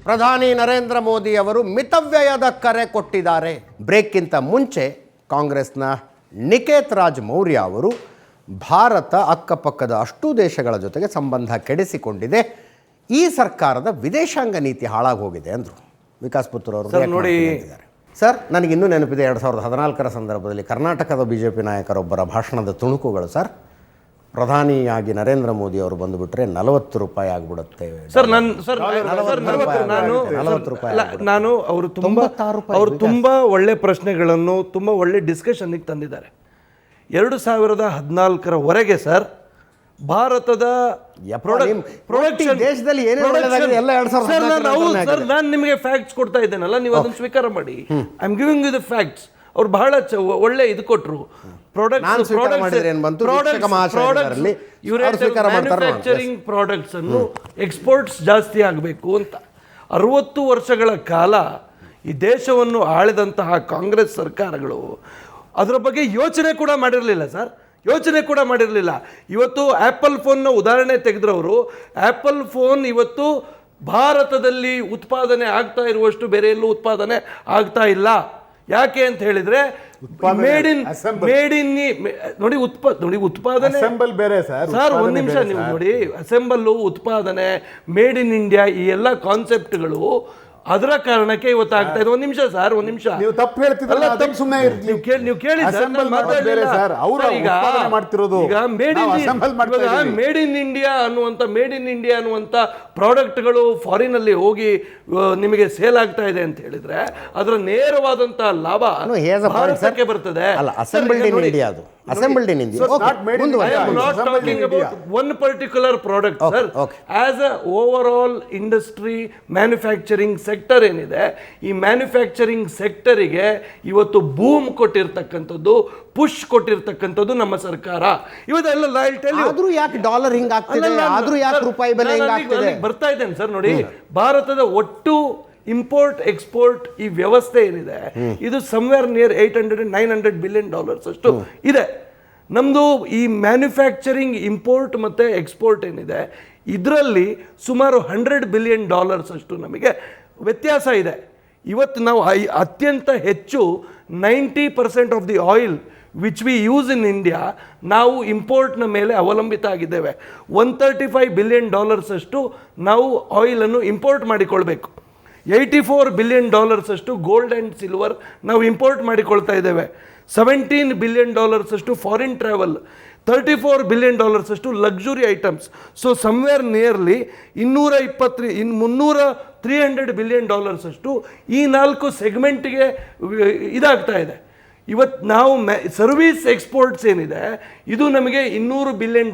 ಪ್ರಧಾನಿ ನರೇಂದ್ರ ಮೋದಿ ಅವರು ಮಿತವ್ಯಯದ ಕರೆ ಕೊಟ್ಟಿದ್ದಾರೆ. ಬ್ರೇಕ್ಗಿಂತ ಮುಂಚೆ ಕಾಂಗ್ರೆಸ್ನ ನಿಕೇತ್ ರಾಜ್ ಮೌರ್ಯ ಅವರು ಭಾರತ ಅಕ್ಕಪಕ್ಕದ ಅಷ್ಟೂ ದೇಶಗಳ ಜೊತೆಗೆ ಸಂಬಂಧ ಕೆಡಿಸಿಕೊಂಡಿದೆ, ಈ ಸರ್ಕಾರದ ವಿದೇಶಾಂಗ ನೀತಿ ಹಾಳಾಗಿ ಹೋಗಿದೆ ಅಂದರು. ವಿಕಾಸ್ ಪುತ್ರ ಅವರು ನೋಡಿ ಸರ್, ನನಗಿನ್ನೂ ನೆನಪಿದೆ 2014ರ ಸಂದರ್ಭದಲ್ಲಿ ಕರ್ನಾಟಕದ BJP ನಾಯಕರೊಬ್ಬರ ಭಾಷಣದ ತುಣುಕುಗಳು. ಸರ್, ಪ್ರಧಾನಿಯಾಗಿ ನರೇಂದ್ರ ಮೋದಿ ಅವರು ಬಂದುಬಿಟ್ರೆ 40 ರೂಪಾಯಿ ಆಗಿಬಿಡುತ್ತೆ ಸರ್. ನಾನು ಅವರು ತುಂಬಾ ಒಳ್ಳೆ ಪ್ರಶ್ನೆಗಳನ್ನು ತುಂಬಾ ಒಳ್ಳೆ ಡಿಸ್ಕಷನ್ಗೆ ತಂದಿದ್ದಾರೆ. 2014ರವರೆಗೆ ಸರ್ ಭಾರತದ ದೇಶದಲ್ಲಿ ನಾನು ನಿಮಗೆ ಫ್ಯಾಕ್ಟ್ಸ್ ಕೊಡ್ತಾ ಇದ್ದೇನಲ್ಲ, ನೀವು ಅದನ್ನು ಸ್ವೀಕಾರ ಮಾಡಿ. I am giving you the facts. ಅವ್ರು ಬಹಳ ಒಳ್ಳೆ ಇದು ಕೊಟ್ಟರು. ಮ್ಯಾನುಫ್ಯಾಕ್ಚರಿಂಗ್ ಪ್ರಾಡಕ್ಟ್ಸ್ ಅನ್ನು ಎಕ್ಸ್ಪೋರ್ಟ್ಸ್ ಜಾಸ್ತಿ ಆಗಬೇಕು ಅಂತ 60 ವರ್ಷಗಳ ಕಾಲ ಈ ದೇಶವನ್ನು ಆಳಿದಂತಹ ಕಾಂಗ್ರೆಸ್ ಸರ್ಕಾರಗಳು ಅದರ ಬಗ್ಗೆ ಯೋಚನೆ ಕೂಡ ಮಾಡಿರಲಿಲ್ಲ ಸರ್, ಯೋಚನೆ ಕೂಡ ಮಾಡಿರಲಿಲ್ಲ. ಇವತ್ತು ಆ್ಯಪಲ್ ಫೋನ್ನ ಉದಾಹರಣೆ ತೆಗೆದ್ರವರು, ಆ್ಯಪಲ್ ಫೋನ್ ಇವತ್ತು ಭಾರತದಲ್ಲಿ ಉತ್ಪಾದನೆ ಆಗ್ತಾ ಇರುವಷ್ಟು ಬೇರೆ ಎಲ್ಲೂ ಉತ್ಪಾದನೆ ಆಗ್ತಾ ಇಲ್ಲ. ಯಾಕೆ ಅಂತ ಹೇಳಿದ್ರೆ ನೋಡಿ ಉತ್ಪಾದನೆ ಬೇರೆ ಸರ್. ಒಂದು ನಿಮಿಷ ನೀವು ನೋಡಿ, ಅಸೆಂಬಲ್, ಉತ್ಪಾದನೆ, ಮೇಡ್ ಇನ್ ಇಂಡಿಯಾ, ಈ ಎಲ್ಲ ಕಾನ್ಸೆಪ್ಟ್ಗಳು ಅದರ ಕಾರಣಕ್ಕೆ ಇವತ್ತು ಆಗ್ತಾ ಇದೆ. ಒಂದ್ ನಿಮಿಷ ಸರ್, ಒಂದ್ ನಿಮಿಷ. ನೀವು ತಪ್ಪು ಹೇಳ್ತಿದ್ರಲ್ಲ, ನೀವು ಕೇಳಿ ಸರ್. ಈಗ ಮೇಡ್ ಇನ್ ಇಂಡಿಯಾ ಅನ್ನುವಂತ ಪ್ರಾಡಕ್ಟ್ಗಳು ಫಾರಿನ್ ಅಲ್ಲಿ ಹೋಗಿ ನಿಮಗೆ ಸೇಲ್ ಆಗ್ತಾ ಇದೆ ಅಂತ ಹೇಳಿದ್ರೆ ಅದರ ನೇರವಾದಂತ ಲಾಭ ಭಾರತಕ್ಕೆ ಬರ್ತದೆ. Assembled in India. I am not talking about one particular product, sir. As a overall industry manufacturing sector ಏನಿದೆ, ಈ ಮ್ಯಾನುಫ್ಯಾಕ್ಚರಿಂಗ್ ಸೆಕ್ಟರಿಗೆ ಇವತ್ತು ಬೂಮ್ ಕೊಟ್ಟಿರ್ತಕ್ಕಂಥದ್ದು, ಪುಷ್ ಕೊಟ್ಟಿರ್ತಕ್ಕಂಥದ್ದು ನಮ್ಮ ಸರ್ಕಾರ. ಇವತ್ತೆಲ್ಲ ಆದ್ರೂ ಯಾಕೆ ಡಾಲರ್ ಹಿಂಗಾಗ್ತಿದೆ, ಆದ್ರೂ ಯಾಕೆ ರೂಪಾಯಿ ಬೆಲೆ ಹಿಂಗಾಗ್ತಿದೆ ಬರ್ತಾ ಇದ್ದೇನೆ ಸರ್. ನೋಡಿ, ಭಾರತದ ಒಟ್ಟು ಇಂಪೋರ್ಟ್ ಎಕ್ಸ್ಪೋರ್ಟ್ ಈ ವ್ಯವಸ್ಥೆ ಏನಿದೆ ಇದು ಸಮ್ವೇರ್ ನಿಯರ್ $800-900 ಬಿಲಿಯನ್ ಅಷ್ಟು ಇದೆ. ನಮ್ಮದು ಈ ಮ್ಯಾನುಫ್ಯಾಕ್ಚರಿಂಗ್ ಇಂಪೋರ್ಟ್ ಮತ್ತು ಎಕ್ಸ್ಪೋರ್ಟ್ ಏನಿದೆ ಇದರಲ್ಲಿ ಸುಮಾರು $100 ಬಿಲಿಯನ್ ಅಷ್ಟು ನಮಗೆ ವ್ಯತ್ಯಾಸ ಇದೆ. ಇವತ್ತು ನಾವು ಅತ್ಯಂತ ಹೆಚ್ಚು 90% of the oil which we use in India ನಾವು ಇಂಪೋರ್ಟ್ನ ಮೇಲೆ ಅವಲಂಬಿತ ಆಗಿದ್ದೇವೆ. $135 ಬಿಲಿಯನ್ ಅಷ್ಟು ನಾವು ಆಯಿಲನ್ನು ಇಂಪೋರ್ಟ್ ಮಾಡಿಕೊಳ್ಬೇಕು. $84 ಬಿಲಿಯನ್ ಅಷ್ಟು ಗೋಲ್ಡ್ ಆ್ಯಂಡ್ ಸಿಲ್ವರ್ ನಾವು ಇಂಪೋರ್ಟ್ ಮಾಡಿಕೊಳ್ತಾ ಇದ್ದೇವೆ. $17 ಬಿಲಿಯನ್ ಅಷ್ಟು ಫಾರಿನ್ ಟ್ರಾವೆಲ್, $34 ಬಿಲಿಯನ್ ಅಷ್ಟು luxury items. So somewhere nearly 300 billion ಅಷ್ಟು ಈ 4 ಸೆಗ್ಮೆಂಟ್ಗೆ ಇದಾಗ್ತಾ ಇದೆ. ಇವತ್ತು ನಾವು ಸರ್ವಿಸ್ ಎಕ್ಸ್ಪೋರ್ಟ್ಸ್ ಏನಿದೆ ಇದು ನಮಗೆ $200 ಬಿಲಿಯನ್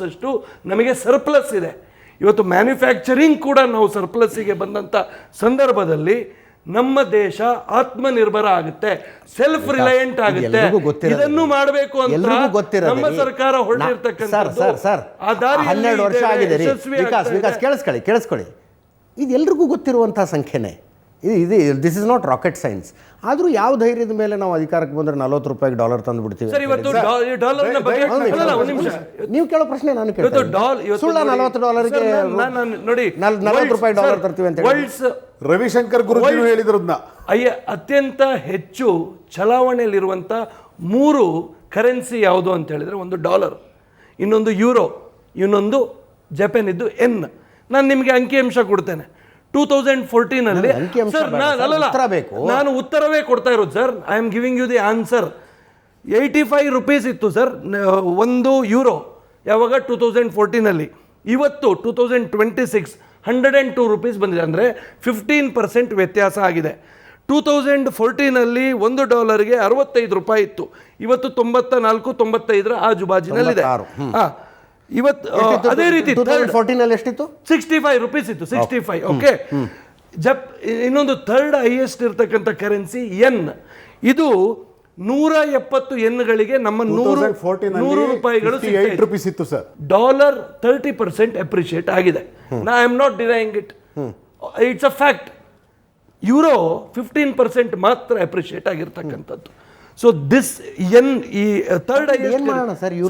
ಅಷ್ಟು ನಮಗೆ ಸರ್ಪ್ಲಸ್ ಇದೆ. ಇವತ್ತು ಮ್ಯಾನುಫ್ಯಾಕ್ಚರಿಂಗ್ ಕೂಡ ನಾವು ಸರ್ಪ್ಲಸ್ಸಿಗೆ ಬಂದಂಥ ಸಂದರ್ಭದಲ್ಲಿ ನಮ್ಮ ದೇಶ ಆತ್ಮನಿರ್ಭರ ಆಗುತ್ತೆ, ಸೆಲ್ಫ್ ರಿಲಯಂಟ್ ಆಗುತ್ತೆ. ಇದನ್ನು ಮಾಡಬೇಕು ಅಂತ ನಮ್ಮ ಸರ್ಕಾರ ಹೊರಟಿರ್ತಕ್ಕಂಥದ್ದು. ಆ ದಾರಿ 12 ವರ್ಷ ಆಗಿದೆ. ಕೇಳಿಸ್ಕೊಳ್ಳಿ, ಇದು ಎಲ್ರಿಗೂ ಗೊತ್ತಿರುವಂಥ ಸಂಖ್ಯೆನೇ. ಇದು this is not rocket science. ಆದರೂ ಯಾವ ಧೈರ್ಯದ ಮೇಲೆ ನಾವು ಅಧಿಕಾರಕ್ಕೆ ಬಂದರೆ $40 ಡಾಲರ್ ತಂದು ಬಿಡ್ತೀವಿ? ನೀವು ಕೇಳೋ ಪ್ರಶ್ನೆ ನಾನು ಕೇಳ್ತೀನಿ. $40ಗೆ ನೋಡಿ $40 ತರ್ತೀವಿ ಅಂತ ರವಿಶಂಕರ್ ಗುರುಜಿ ಹೇಳಿದ್ರನ್ನ. ಅತ್ಯಂತ ಹೆಚ್ಚು ಚಲಾವಣೆಯಲ್ಲಿರುವಂಥ 3 ಕರೆನ್ಸಿ ಯಾವುದು ಅಂತ ಹೇಳಿದ್ರೆ, ಒಂದು ಡಾಲರ್, ಇನ್ನೊಂದು ಯೂರೋ, ಇನ್ನೊಂದು ಜಪಾನಿದ್ದು ಎನ್. ನಾನು ನಿಮಗೆ ಅಂಕಿಅಂಶ ಕೊಡ್ತೇನೆ. 2014 ನಾನು ಉತ್ತರವೇ ಕೊಡ್ತಾ ಇರೋದು sir. I am giving you the answer. $85 ಇತ್ತು ಸರ್ ಒಂದು ಯೂರೋ ಯಾವಾಗ 2014. ಇವತ್ತು 2026 $102 ಬಂದಿದೆ. ಅಂದರೆ 15% ವ್ಯತ್ಯಾಸ ಆಗಿದೆ. 2014 $1ಗೆ $65 ಇತ್ತು, ಇವತ್ತು 94-95 ಆಜುಬಾಜಿನಲ್ಲಿದೆ. ಇವತ್ತು ಅದೇ ರೀತಿ 2014 ಎಷ್ಟಿತ್ತು? $65 ಇತ್ತು. 65. ಓಕೆ. ಇನ್ನೊಂದು ಥರ್ಡ್ ಹೈಯೆಸ್ಟ್ ಇರ್ತಕ್ಕಂಥ ಕರೆನ್ಸಿ ಎನ್. ಇದು 170 ಎನ್ಗಳಿಗೆ ನಮ್ಮ 100 ರೂಪಾಯಿಗಳು ಇತ್ತು ಸರ್. ಡಾಲರ್ 30% ಅಪ್ರಿಷಿಯೇಟ್ ಆಗಿದೆ. I am not denying it, it's a fact. Euro 15% ಮಾತ್ರ ಅಪ್ರಿಷಿಯೇಟ್ ಆಗಿರ್ತಕ್ಕಂಥದ್ದು. ಸೊ ದಿಸ್ ಈ ಥರ್ಡ್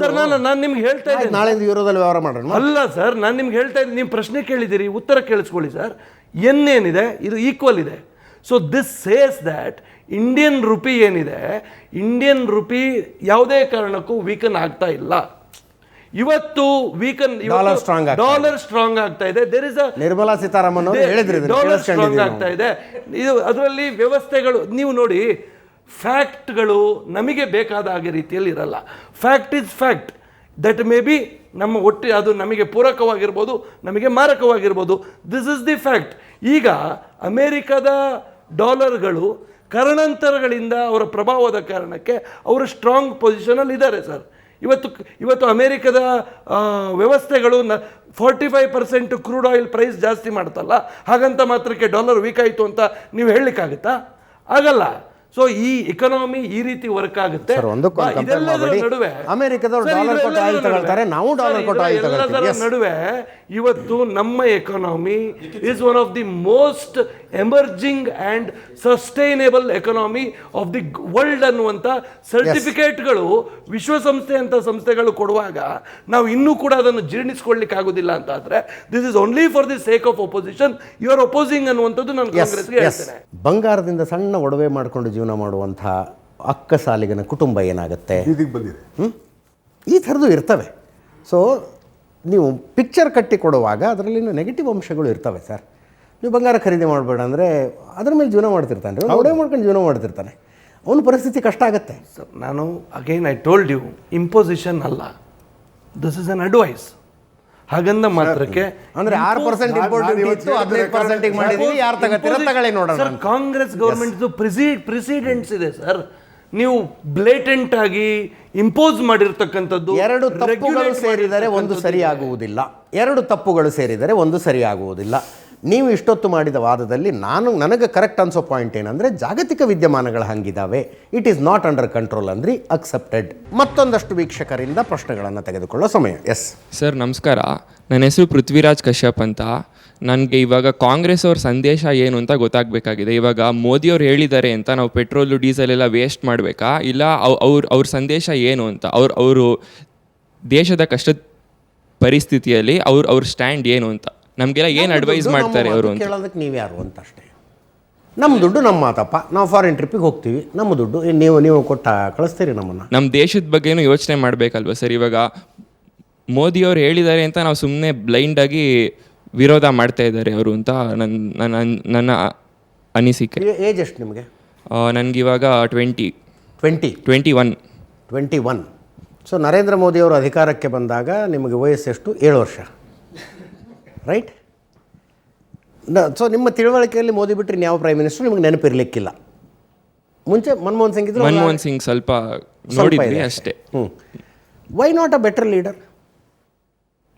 ಸರ್ ನಾನು ನಿಮ್ಗೆ ಹೇಳ್ತಾ ಇದ್ದೀನಿ, ನಾಳೆ ಯೂರೋದಲ್ಲಿ ವ್ಯವಹಾರ ಮಾಡೋಣ ಅಲ್ಲ ಸರ್, ನಾನು ನಿಮ್ಗೆ ಹೇಳ್ತಾ ಇದ್ದೀನಿ. ನೀವು ಪ್ರಶ್ನೆ ಕೇಳಿದ್ದೀರಿ, ಉತ್ತರ ಕೇಳಿಸ್ಕೊಳ್ಳಿ ಸರ್. ಎನ್ ಏನಿದೆ ಇದು ಈಕ್ವಲ್ ಇದೆ. So this says that Indian rupee ಏನಿದೆ, ಇಂಡಿಯನ್ ರುಪಿ ಯಾವುದೇ ಕಾರಣಕ್ಕೂ ವೀಕನ್ ಆಗ್ತಾ ಇಲ್ಲ. ಇವತ್ತು ವೀಕನ್ ಡಾಲರ್ ಸ್ಟ್ರಾಂಗ್ ಆಗ್ತಾ ಇದೆ. ದೇರ್ ಇಸ್ ನಿರ್ಮಲಾ ಸೀತಾರಾಮನ್ ಅವರು ಹೇಳಿದ್ರು ಡಾಲರ್ ಸ್ಟ್ರಾಂಗ್ ಆಗ್ತಾ ಇದೆ. ಇದು ಅದರಲ್ಲಿ ವ್ಯವಸ್ಥೆಗಳು ನೀವು ನೋಡಿ, ಫ್ಯಾಕ್ಟ್ಗಳು ನಮಗೆ ಬೇಕಾದ ಹಾಗೆ ರೀತಿಯಲ್ಲಿ ಇರಲ್ಲ. Fact is fact. That may be ನಮ್ಮ ಒಟ್ಟು ಅದು ನಮಗೆ ಪೂರಕವಾಗಿರ್ಬೋದು, ನಮಗೆ ಮಾರಕವಾಗಿರ್ಬೋದು. This is the fact. ಈಗ ಅಮೇರಿಕದ ಡಾಲರ್ಗಳು ಕಾರಣಾಂತರಗಳಿಂದ ಅವರ ಪ್ರಭಾವದ ಕಾರಣಕ್ಕೆ ಅವರು ಸ್ಟ್ರಾಂಗ್ ಪೊಸಿಷನಲ್ಲಿ ಇದ್ದಾರೆ ಸರ್. ಇವತ್ತು ಅಮೇರಿಕದ ವ್ಯವಸ್ಥೆಗಳು 45% ಕ್ರೂಡ್ ಆಯಿಲ್ ಪ್ರೈಸ್ ಜಾಸ್ತಿ ಮಾಡ್ತಲ್ಲ, ಹಾಗಂತ ಮಾತ್ರಕ್ಕೆ ಡಾಲರ್ ವೀಕ್ ಆಯಿತು ಅಂತ ನೀವು ಹೇಳಲಿಕ್ಕಾಗುತ್ತಾ? ಆಗಲ್ಲ. ಸೊ ಈ ಇಕನಾಮಿ ಈ ರೀತಿ ವರ್ಕ್ ಆಗುತ್ತೆ. ನಡುವೆ ಅಮೆರಿಕದವರು ಡಾಲರ್ ಕೊಟ್ಟು ಆಯಿಲ್ ತಗೊಳ್ತಾರೆ, ನಾವು ಡಾಲರ್ ಕೊಟ್ಟು ಆಯಿಲ್ ತಗೊಳ್ತೀವಿ. ನಡುವೆ ಇವತ್ತು ನಮ್ಮ economy is one of the most emerging and sustainable economy of the world ಅನ್ನುವಂಥ ಸರ್ಟಿಫಿಕೇಟ್ಗಳು ವಿಶ್ವಸಂಸ್ಥೆ ಅಂತ ಸಂಸ್ಥೆಗಳು ಕೊಡುವಾಗ ನಾವು ಇನ್ನೂ ಕೂಡ ಅದನ್ನು ಜೀರ್ಣಿಸ್ಕೊಳ್ಳಿಕ್ಕೆ ಆಗೋದಿಲ್ಲ ಅಂತ ಆದ್ರೆ, this is only for the sake of opposition, you are opposing ಅನ್ನುವಂಥದ್ದು ನಾನು ಕಾಂಗ್ರೆಸ್ಗೆ ಹೇಳ್ತೇನೆ. ಬಂಗಾರದಿಂದ ಸಣ್ಣ ಒಡವೆ ಮಾಡಿಕೊಂಡು ಜೀವನ ಮಾಡುವಂಥ ಅಕ್ಕಸಾಲಿಗನ ಕುಟುಂಬ ಏನಾಗುತ್ತೆ, ಈ ಥರದ್ದು ಇರ್ತವೆ. ಸೊ ನೀವು ಪಿಕ್ಚರ್ ಕಟ್ಟಿ ಕೊಡುವಾಗ ಅದರಲ್ಲಿ ನೆಗೆಟಿವ್ ಅಂಶಗಳು ಇರ್ತವೆ ಸರ್. ನೀವು ಬಂಗಾರ ಖರೀದಿ ಮಾಡಬೇಡ ಅಂದರೆ ಅದ್ರ ಮೇಲೆ ಜೀವನ ಮಾಡ್ತಿರ್ತಾನೆ, ಒಡವೆ ಮಾಡ್ಕೊಂಡು ಜೀವನ ಮಾಡ್ತಿರ್ತಾನೆ, ಅವನ ಪರಿಸ್ಥಿತಿ ಕಷ್ಟ ಆಗುತ್ತೆ ಸರ್. ನಾನು again I told you, imposition ಅಲ್ಲ, ದಿಸ್ ಇಸ್ ಅನ್ ಅಡ್ವೈಸ್. ಹಾಗಂದ ಮಾತ್ರಕ್ಕೆ ಅಂದ್ರೆ 6% ಇಂಪೋರ್ಟ್ ಇತ್ತು, 15% ಮಾಡಿದೀವಿ, ಯಾರು ತಗೊಳ್ಳಿ ನೋಡೋಣ. ಸರ್, ಕಾಂಗ್ರೆಸ್ ಗವರ್ಮೆಂಟ್ ಪ್ರೆಸಿಡೆಂಟ್ಸ್ ಇದೆ ಸರ್. ನೀವು ಬ್ಲೇಟೆಂಟ್ ಆಗಿ ಇಂಪೋಸ್ ಮಾಡಿರ್ತಕ್ಕಂಥದ್ದು ಎರಡು ತಪ್ಪುಗಳು ಸೇರಿದರೆ ಒಂದು ಸರಿಯಾಗುವುದಿಲ್ಲ. ನೀವು ಇಷ್ಟೊತ್ತು ಮಾಡಿದ ವಾದದಲ್ಲಿ ನನಗೆ ಕರೆಕ್ಟ್ ಅನ್ಸೋ ಪಾಯಿಂಟ್ ಏನಂದರೆ, ಜಾಗತಿಕ ವಿದ್ಯಮಾನಗಳು ಹಂಗಿದ್ದಾವೆ, it is not under control ಅಂದ್ರಿ, ಅಕ್ಸೆಪ್ಟೆಡ್. ಮತ್ತೊಂದಷ್ಟು ವೀಕ್ಷಕರಿಂದ ಪ್ರಶ್ನೆಗಳನ್ನು ತೆಗೆದುಕೊಳ್ಳೋ ಸಮಯ. ಎಸ್ ಸರ್, ನಮಸ್ಕಾರ. ನನ್ನ ಹೆಸರು ಪೃಥ್ವಿರಾಜ್ ಕಶ್ಯಪ್ ಅಂತ. ನನಗೆ ಇವಾಗ ಕಾಂಗ್ರೆಸ್ ಅವ್ರ ಸಂದೇಶ ಏನು ಅಂತ ಗೊತ್ತಾಗಬೇಕಾಗಿದೆ. ಇವಾಗ ಮೋದಿಯವ್ರು ಹೇಳಿದ್ದಾರೆ ಅಂತ ನಾವು ಪೆಟ್ರೋಲು ಡೀಸೆಲ್ ಎಲ್ಲ ವೇಸ್ಟ್ ಮಾಡಬೇಕಾ, ಇಲ್ಲ ಅವ್ರ ಸಂದೇಶ ಏನು ಅಂತ, ಅವರು ದೇಶದ ಕಷ್ಟದ ಪರಿಸ್ಥಿತಿಯಲ್ಲಿ ಅವ್ರ ಸ್ಟ್ಯಾಂಡ್ ಏನು ಅಂತ, ನಮಗೆಲ್ಲ ಏನು ಅಡ್ವೈಸ್ ಮಾಡ್ತಾರೆ ಅವರು ಅಂತ ಕೇಳೋದಕ್ಕೆ ನೀವು ಯಾರು ಅಂತ ಅಷ್ಟೇ. ನಮ್ಮ ದುಡ್ಡು ನಮ್ಮ ಮಾತಪ್ಪ, ನಾವು ಫಾರಿನ್ ಟ್ರಿಪ್ಪಿಗೆ ಹೋಗ್ತೀವಿ, ನಮ್ಮ ದುಡ್ಡು ನೀವು ಕೊಟ್ಟ ಕಳಿಸ್ತೀರಿ ನಮ್ಮನ್ನು. ನಮ್ಮ ದೇಶದ ಬಗ್ಗೆನೂ ಯೋಚನೆ ಮಾಡಬೇಕಲ್ವ ಸರ್. ಇವಾಗ ಮೋದಿಯವ್ರು ಹೇಳಿದ್ದಾರೆ ಅಂತ ನಾವು ಸುಮ್ಮನೆ ಬ್ಲೈಂಡಾಗಿ ವಿರೋಧ ಮಾಡ್ತಾ ಇದ್ದಾರೆ ಅವರು ಅಂತ ನನ್ನ ಅನಿಸಿಕೆ. ಏಜ್ ಎಷ್ಟು ನಿಮಗೆ? ನನಗಿವಾಗ 21. ಸೊ ನರೇಂದ್ರ ಮೋದಿಯವರು ಅಧಿಕಾರಕ್ಕೆ ಬಂದಾಗ ನಿಮಗೆ ವಯಸ್ಸೆಷ್ಟು? 7 ವರ್ಷ, ರೈಟ್? ಸೊ ನಿಮ್ಮ ತಿಳುವಳಿಕೆಯಲ್ಲಿ ಮೋದಿ ಬಿಟ್ಟರೆ ಯಾವ ಪ್ರೈಮ್ ಮಿನಿಸ್ಟರ್ ನಿಮಗೆ ನೆನಪಿರಲಿಕ್ಕಿಲ್ಲ. ಮುಂಚೆ ಮನಮೋಹನ್ ಸಿಂಗ್ ಸ್ವಲ್ಪ ನೋಡಿದ್ವಿ ಅಷ್ಟೇ. Why not a better leader?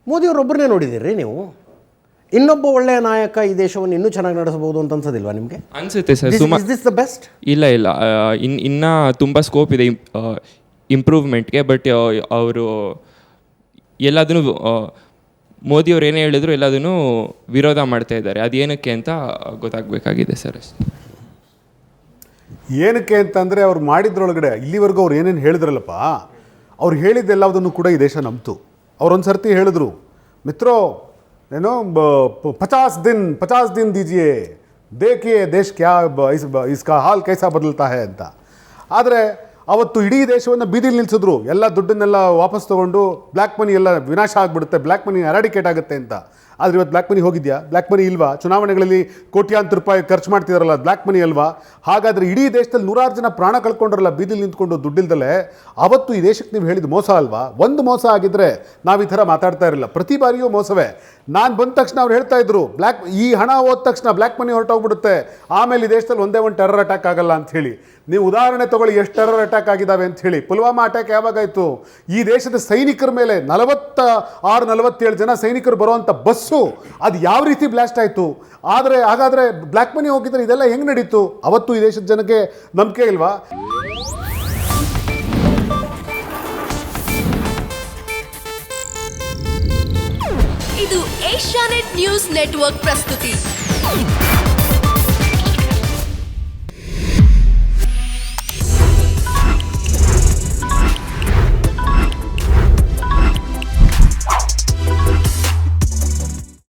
ಮೋದಿಯವರೊಬ್ಬರನ್ನೇ ನೋಡಿದ್ದೀರಿ ನೀವು. ಇನ್ನೊಬ್ಬ ಒಳ್ಳೆಯ ನಾಯಕ ಈ ದೇಶವನ್ನು ಇನ್ನೂ ಚೆನ್ನಾಗಿ ನಡೆಸಬಹುದು ಅಂತ ಅನ್ಸೋದಿಲ್ವಾ ನಿಮಗೆ? ಅನ್ಸುತ್ತೆ sir. Is this the best? ಇಲ್ಲ, ಇನ್ನೂ ತುಂಬ ಸ್ಕೋಪ್ ಇದೆ ಇಂಪ್ರೂವ್ಮೆಂಟ್ಗೆ. ಬಟ್ ಅವರು ಎಲ್ಲದನ್ನು ಮೋದಿಯವ್ರು ಏನೇ ಹೇಳಿದ್ರು ಎಲ್ಲದನ್ನು ವಿರೋಧ ಮಾಡ್ತಾ ಇದ್ದಾರೆ. ಅದೇನಕ್ಕೆ ಅಂತ ಗೊತ್ತಾಗಬೇಕಾಗಿದೆ ಸರ್. ಏನಕ್ಕೆ ಅಂತಂದರೆ ಅವ್ರು ಮಾಡಿದ್ರೊಳಗಡೆ ಇಲ್ಲಿವರೆಗೂ ಅವ್ರು ಏನೇನು ಹೇಳಿದ್ರಲ್ಲಪ್ಪ, ಅವ್ರು ಹೇಳಿದ್ದೆಲ್ಲದನ್ನು ಕೂಡ ಈ ದೇಶ ನಂಬ್ತು. ಅವ್ರೊಂದು ಸರ್ತಿ ಹೇಳಿದ್ರು, ಮಿತ್ರೋ ಏನೋ 50 दिन दीजिए, देखिए देश क्या इसका हाल कैसा बदलता है ಅಂತ. ಆದರೆ ಅವತ್ತು ಇಡೀ ದೇಶವನ್ನು ಬೀದಿಲಿ ನಿಲ್ಲಿಸಿದ್ರು. ಎಲ್ಲ ದುಡ್ಡನ್ನೆಲ್ಲ ವಾಪಸ್ ತೊಗೊಂಡು ಬ್ಲ್ಯಾಕ್ ಮನಿ ಎಲ್ಲ ವಿನಾಶ ಆಗಿಬಿಡುತ್ತೆ, ಬ್ಲ್ಯಾಕ್ ಮನಿ ಎರಾಡಿಕೇಟ್ ಆಗುತ್ತೆ ಅಂತ. ಆದರೆ ಇವತ್ತು ಬ್ಲ್ಯಾಕ್ ಮನಿ ಹೋಗಿದೆಯಾ? ಬ್ಲ್ಯಾಕ್ ಮನಿ ಇಲ್ವಾ? ಚುನಾವಣೆಗಳಲ್ಲಿ ಕೋಟ್ಯಾಂತರ ರೂಪಾಯಿ ಖರ್ಚು ಮಾಡ್ತಿದಾರಲ್ಲ, ಬ್ಲ್ಯಾಕ್ ಮನಿ ಅಲ್ವಾ? ಹಾಗಾದರೆ ಇಡೀ ದೇಶದಲ್ಲಿ 100 ಜನ ಪ್ರಾಣ ಕಳ್ಕೊಂಡ್ರಲ್ಲ ಬೀದಿಲಿ ನಿಂತ್ಕೊಂಡು ದುಡ್ಡಿಲ್ದಲೆ, ಅವತ್ತು ಈ ದೇಶಕ್ಕೆ ನೀವು ಹೇಳಿದ ಮೋಸ ಅಲ್ವಾ? ಒಂದು ಮೋಸ ಆಗಿದ್ದರೆ ನಾವು ಈ ಥರ ಮಾತಾಡ್ತಾ ಇರಲಿಲ್ಲ. ಪ್ರತಿ ಬಾರಿಯೂ ಮೋಸವೇ. ನಾನು ಬಂದ ತಕ್ಷಣ ಅವ್ರು ಹೇಳ್ತಾ ಇದ್ರು, ಈ ಹಣ ಹೋದ ತಕ್ಷಣ ಬ್ಲ್ಯಾಕ್ ಮನಿ ಹೊರಟೋಗ್ಬಿಡುತ್ತೆ, ಆಮೇಲೆ ಈ ದೇಶದಲ್ಲಿ ಒಂದೇ ಒಂದು ಟೆರರ್ ಅಟ್ಯಾಕ್ ಆಗಲ್ಲ ಅಂಥೇಳಿ. ನೀವು ಉದಾಹರಣೆ ತಗೊಳ್ಳಿ, ಎಷ್ಟು ಟೆರರ್ ಅಟ್ಯಾಕ್ ಆಗಿದ್ದಾವೆ ಅಂತ ಹೇಳಿ. ಪುಲ್ವಾಮಾ ಅಟ್ಯಾಕ್ ಯಾವಾಗಾಯಿತು? ಈ ದೇಶದ ಸೈನಿಕರ ಮೇಲೆ 46-47 ಜನ ಸೈನಿಕರು ಬರುವಂಥ ಬಸ್ಸು ಅದು ಯಾವ ರೀತಿ ಬ್ಲಾಸ್ಟ್ ಆಯಿತು? ಹಾಗಾದರೆ ಬ್ಲ್ಯಾಕ್ ಮನಿ ಹೋಗಿದ್ರೆ ಇದೆಲ್ಲ ಹೆಂಗೆ ನಡೀತು? ಅವತ್ತು ಈ ದೇಶದ ಜನಕ್ಕೆ ನಂಬಿಕೆ ಇಲ್ವಾ? ಇದು ಏಷ್ಯಾನೆಟ್ ನ್ಯೂಸ್ ನೆಟ್ವರ್ಕ್ ಪ್ರಸ್ತುತಿ.